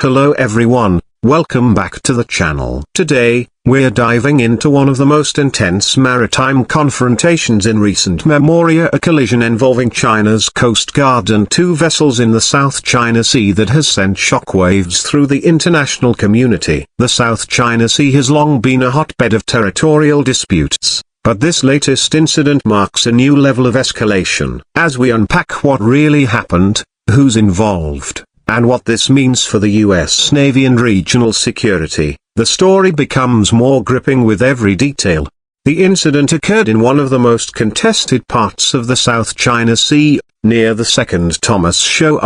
Hello everyone, welcome back to the channel. Today, we're diving into one of the most intense maritime confrontations in recent memory, a collision involving China's Coast Guard and two vessels in the South China Sea that has sent shockwaves through the international community. The South China Sea has long been a hotbed of territorial disputes, but this latest incident marks a new level of escalation. As we unpack what really happened, who's involved, and what this means for the US Navy and regional security, the story becomes more gripping with every detail. The incident occurred in one of the most contested parts of the South China Sea, near the second Thomas Show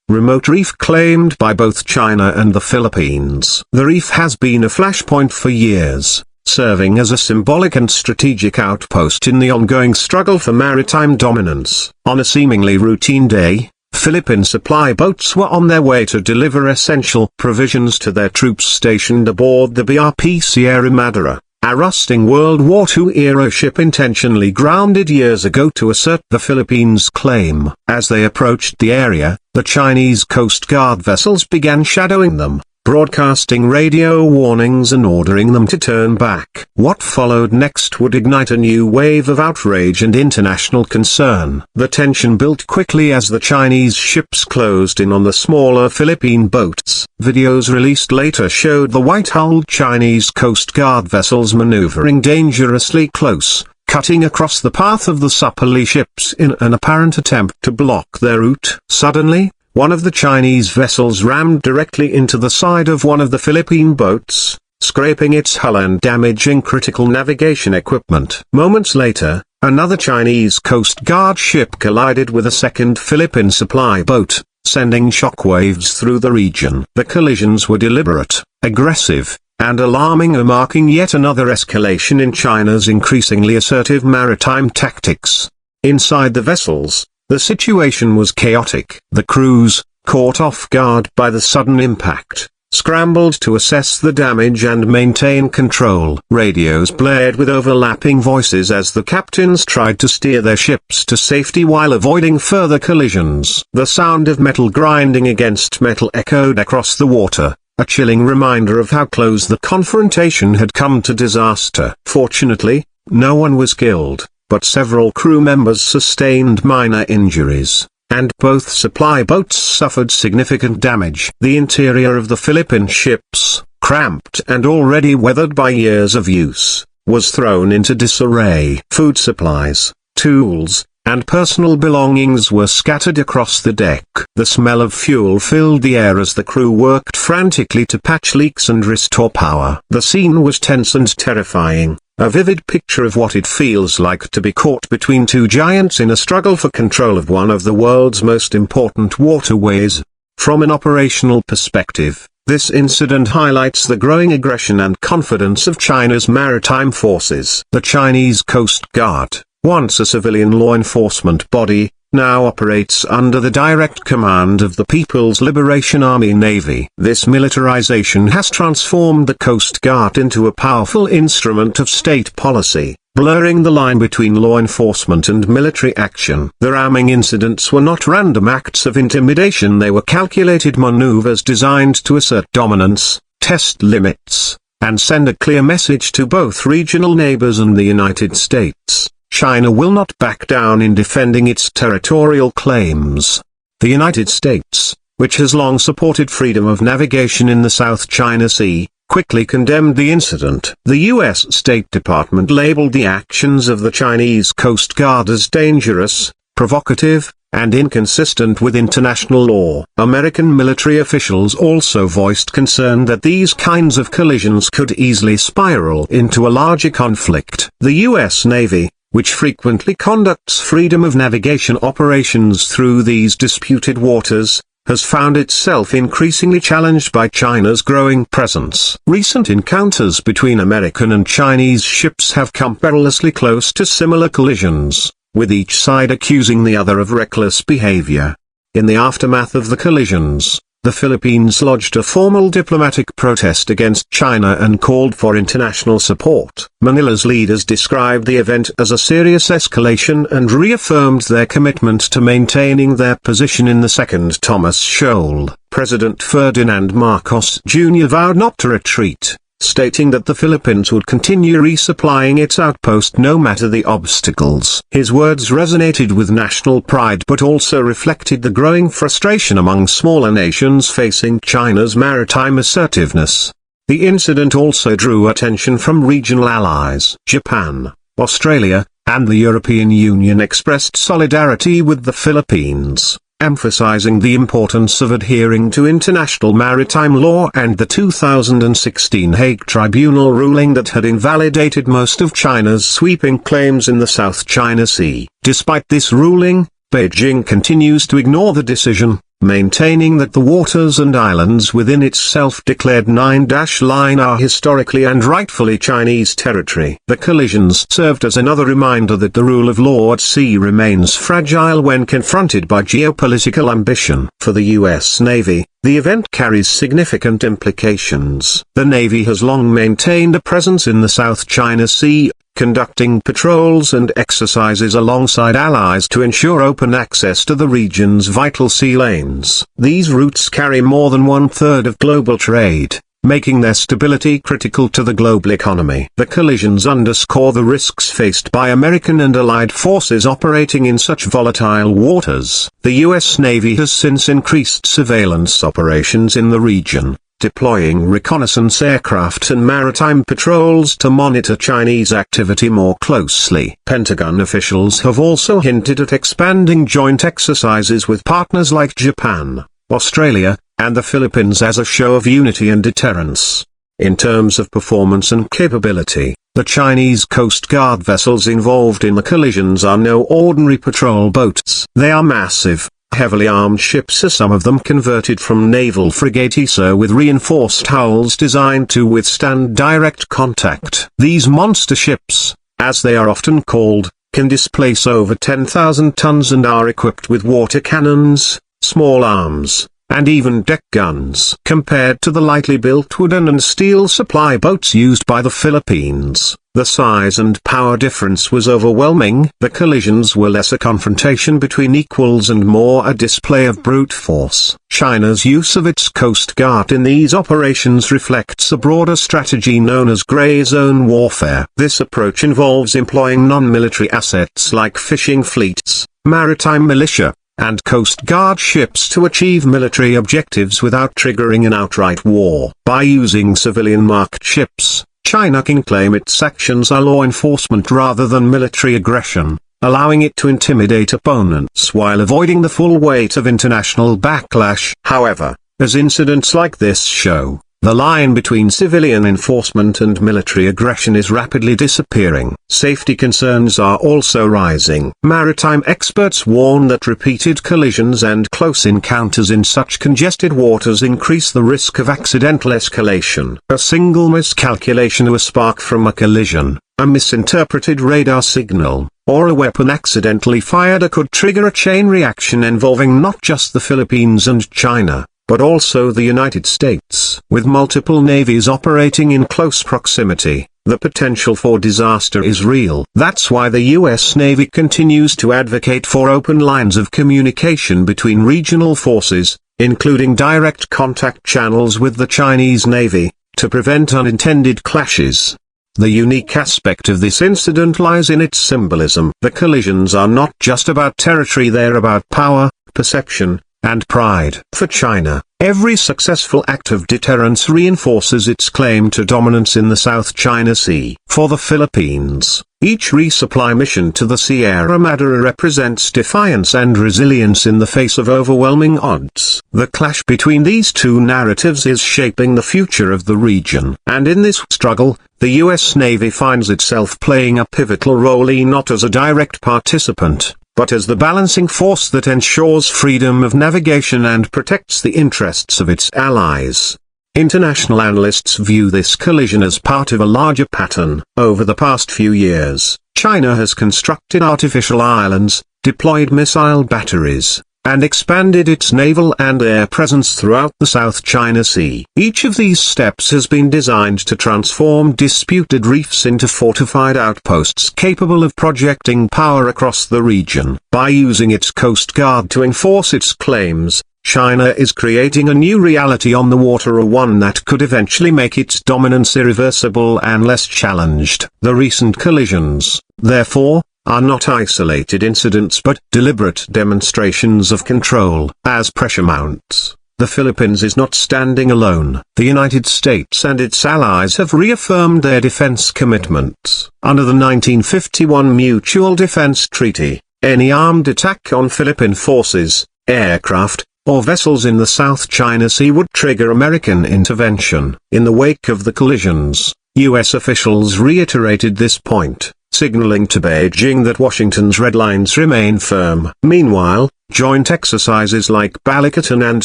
remote reef claimed by both China and the Philippines. The reef has been a flashpoint for years, serving as a symbolic and strategic outpost in the ongoing struggle for maritime dominance. On a seemingly routine day, Philippine supply boats were on their way to deliver essential provisions to their troops stationed aboard the BRP Sierra Madera, a rusting World War II-era ship intentionally grounded years ago to assert the Philippines' claim. As they approached the area, the Chinese Coast Guard vessels began shadowing them, broadcasting radio warnings and ordering them to turn back. What followed next would ignite a new wave of outrage and international concern. The tension built quickly as the Chinese ships closed in on the smaller Philippine boats. Videos released later showed the white-hulled Chinese Coast Guard vessels maneuvering dangerously close, cutting across the path of the supplely ships in an apparent attempt to block their route. Suddenly, one of the Chinese vessels rammed directly into the side of one of the Philippine boats, scraping its hull and damaging critical navigation equipment. Moments later, another Chinese Coast Guard ship collided with a second Philippine supply boat, sending shockwaves through the region. The collisions were deliberate, aggressive, and alarming, marking yet another escalation in China's increasingly assertive maritime tactics. Inside the vessels, the situation was chaotic. The crews, caught off guard by the sudden impact, scrambled to assess the damage and maintain control. Radios blared with overlapping voices as the captains tried to steer their ships to safety while avoiding further collisions. The sound of metal grinding against metal echoed across the water, a chilling reminder of how close the confrontation had come to disaster. Fortunately, no one was killed, but several crew members sustained minor injuries, and both supply boats suffered significant damage. The interior of the Philippine ships, cramped and already weathered by years of use, was thrown into disarray. Food supplies, tools, and personal belongings were scattered across the deck. The smell of fuel filled the air as the crew worked frantically to patch leaks and restore power. The scene was tense and terrifying, a vivid picture of what it feels like to be caught between two giants in a struggle for control of one of the world's most important waterways. From an operational perspective, this incident highlights the growing aggression and confidence of China's maritime forces. The Chinese Coast Guard, once a civilian law enforcement body, now operates under the direct command of the People's Liberation Army Navy. This militarization has transformed the Coast Guard into a powerful instrument of state policy, blurring the line between law enforcement and military action. The ramming incidents were not random acts of intimidation, they were calculated maneuvers designed to assert dominance, test limits, and send a clear message to both regional neighbors and the United States. China will not back down in defending its territorial claims. The United States, which has long supported freedom of navigation in the South China Sea, quickly condemned the incident. The U.S. State Department labeled the actions of the Chinese Coast Guard as dangerous, provocative, and inconsistent with international law. American military officials also voiced concern that these kinds of collisions could easily spiral into a larger conflict. The U.S. Navy, which frequently conducts freedom of navigation operations through these disputed waters, has found itself increasingly challenged by China's growing presence. Recent encounters between American and Chinese ships have come perilously close to similar collisions, with each side accusing the other of reckless behavior. In the aftermath of the collisions, the Philippines lodged a formal diplomatic protest against China and called for international support. Manila's leaders described the event as a serious escalation and reaffirmed their commitment to maintaining their position in the second Thomas Shoal. President Ferdinand Marcos Jr. vowed not to retreat, stating that the Philippines would continue resupplying its outpost no matter the obstacles. His words resonated with national pride but also reflected the growing frustration among smaller nations facing China's maritime assertiveness. The incident also drew attention from regional allies. Japan, Australia, and the European Union expressed solidarity with the Philippines, emphasizing the importance of adhering to international maritime law and the 2016 Hague Tribunal ruling that had invalidated most of China's sweeping claims in the South China Sea. Despite this ruling, Beijing continues to ignore the decision, maintaining that the waters and islands within its self-declared nine-line are historically and rightfully Chinese territory. The collisions served as another reminder that the rule of law at sea remains fragile when confronted by geopolitical ambition. For the U.S. Navy, the event carries significant implications. The Navy has long maintained a presence in the South China Sea, conducting patrols and exercises alongside allies to ensure open access to the region's vital sea lanes. These routes carry more than one-third of global trade, making their stability critical to the global economy. The collisions underscore the risks faced by American and allied forces operating in such volatile waters. The U.S. Navy has since increased surveillance operations in the region, deploying reconnaissance aircraft and maritime patrols to monitor Chinese activity more closely. Pentagon officials have also hinted at expanding joint exercises with partners like Japan, Australia, and the Philippines as a show of unity and deterrence. In terms of performance and capability, the Chinese Coast Guard vessels involved in the collisions are no ordinary patrol boats. They are massive, heavily armed ships, some of them converted from naval frigates with reinforced hulls designed to withstand direct contact. These monster ships, as they are often called, can displace over 10,000 tons and are equipped with water cannons, small arms, and even deck guns. Compared to the lightly built wooden and steel supply boats used by the Philippines, the size and power difference was overwhelming. The collisions were less a confrontation between equals and more a display of brute force. China's use of its Coast Guard in these operations reflects a broader strategy known as gray zone warfare. This approach involves employing non-military assets like fishing fleets, maritime militia, and Coast Guard ships to achieve military objectives without triggering an outright war. By using civilian-marked ships, China can claim its actions are law enforcement rather than military aggression, allowing it to intimidate opponents while avoiding the full weight of international backlash. However, as incidents like this show, the line between civilian enforcement and military aggression is rapidly disappearing. Safety concerns are also rising. Maritime experts warn that repeated collisions and close encounters in such congested waters increase the risk of accidental escalation. A single miscalculation or a spark from a collision, a misinterpreted radar signal, or a weapon accidentally fired could trigger a chain reaction involving not just the Philippines and China, but also the United States. With multiple navies operating in close proximity, the potential for disaster is real. That's why the U.S. Navy continues to advocate for open lines of communication between regional forces, including direct contact channels with the Chinese Navy, to prevent unintended clashes. The unique aspect of this incident lies in its symbolism. The collisions are not just about territory, they're about power, perception, and pride. For China, every successful act of deterrence reinforces its claim to dominance in the South China Sea. For the Philippines, each resupply mission to the Sierra Madre represents defiance and resilience in the face of overwhelming odds. The clash between these two narratives is shaping the future of the region. And in this struggle, the U.S. Navy finds itself playing a pivotal role, not as a direct participant, but as the balancing force that ensures freedom of navigation and protects the interests of its allies. International analysts view this collision as part of a larger pattern. Over the past few years, China has constructed artificial islands, deployed missile batteries, and expanded its naval and air presence throughout the South China Sea. Each of these steps has been designed to transform disputed reefs into fortified outposts capable of projecting power across the region. By using its Coast Guard to enforce its claims, China is creating a new reality on the water, a one that could eventually make its dominance irreversible and less challenged. The recent collisions, therefore, are not isolated incidents but deliberate demonstrations of control. As pressure mounts, the Philippines is not standing alone. The United States and its allies have reaffirmed their defense commitments. Under the 1951 Mutual Defense Treaty, any armed attack on Philippine forces, aircraft, or vessels in the South China Sea would trigger American intervention. In the wake of the collisions, U.S. officials reiterated this point, signaling to Beijing that Washington's red lines remain firm. Meanwhile, joint exercises like Balikatan and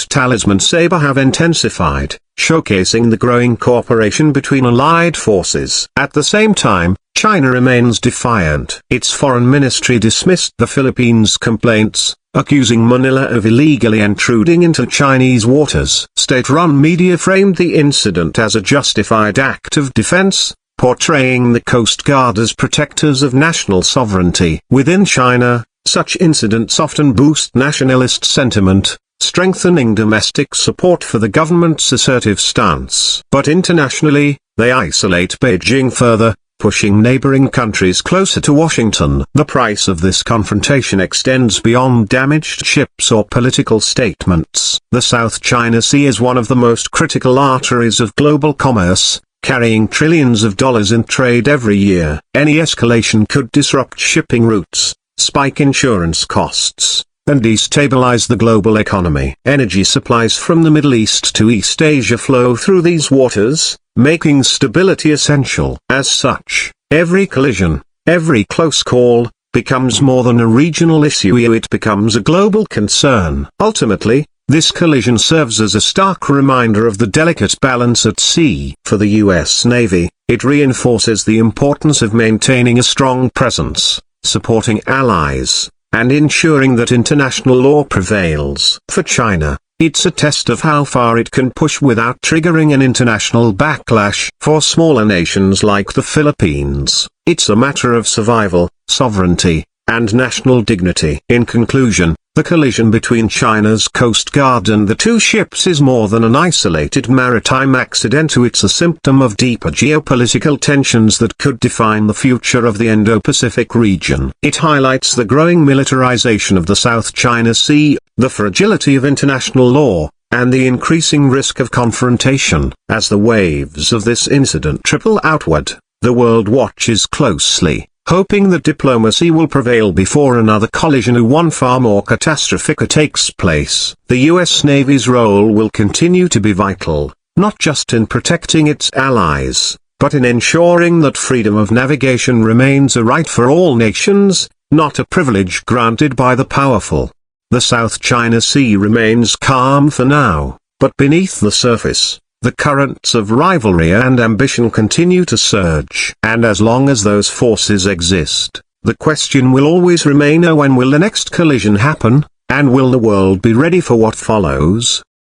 Talisman Sabre have intensified, showcasing the growing cooperation between allied forces. At the same time, China remains defiant. Its foreign ministry dismissed the Philippines' complaints, accusing Manila of illegally intruding into Chinese waters. State-run media framed the incident as a justified act of defense, portraying the Coast Guard as protectors of national sovereignty. Within China, such incidents often boost nationalist sentiment, strengthening domestic support for the government's assertive stance. But internationally, they isolate Beijing further, pushing neighboring countries closer to Washington. The price of this confrontation extends beyond damaged ships or political statements. The South China Sea is one of the most critical arteries of global commerce, carrying trillions of dollars in trade every year. Any escalation could disrupt shipping routes, spike insurance costs, and destabilize the global economy. Energy supplies from the Middle East to East Asia flow through these waters, making stability essential. As such, every collision, every close call, becomes more than a regional issue, it becomes a global concern. Ultimately, this collision serves as a stark reminder of the delicate balance at sea. For the U.S. Navy, it reinforces the importance of maintaining a strong presence, supporting allies, and ensuring that international law prevails. For China, it's a test of how far it can push without triggering an international backlash. For smaller nations like the Philippines, it's a matter of survival, sovereignty, and national dignity. In conclusion, the collision between China's Coast Guard and the two ships is more than an isolated maritime accident. It's a symptom of deeper geopolitical tensions that could define the future of the Indo-Pacific region. It highlights the growing militarization of the South China Sea, the fragility of international law, and the increasing risk of confrontation. As the waves of this incident ripple outward, the world watches closely, hoping that diplomacy will prevail before another collision or one far more catastrophic takes place. The U.S. Navy's role will continue to be vital, not just in protecting its allies, but in ensuring that freedom of navigation remains a right for all nations, not a privilege granted by the powerful. The South China Sea remains calm for now, but beneath the surface, the currents of rivalry and ambition continue to surge. And as long as those forces exist, the question will always remain: when will the next collision happen, and will the world be ready for what follows?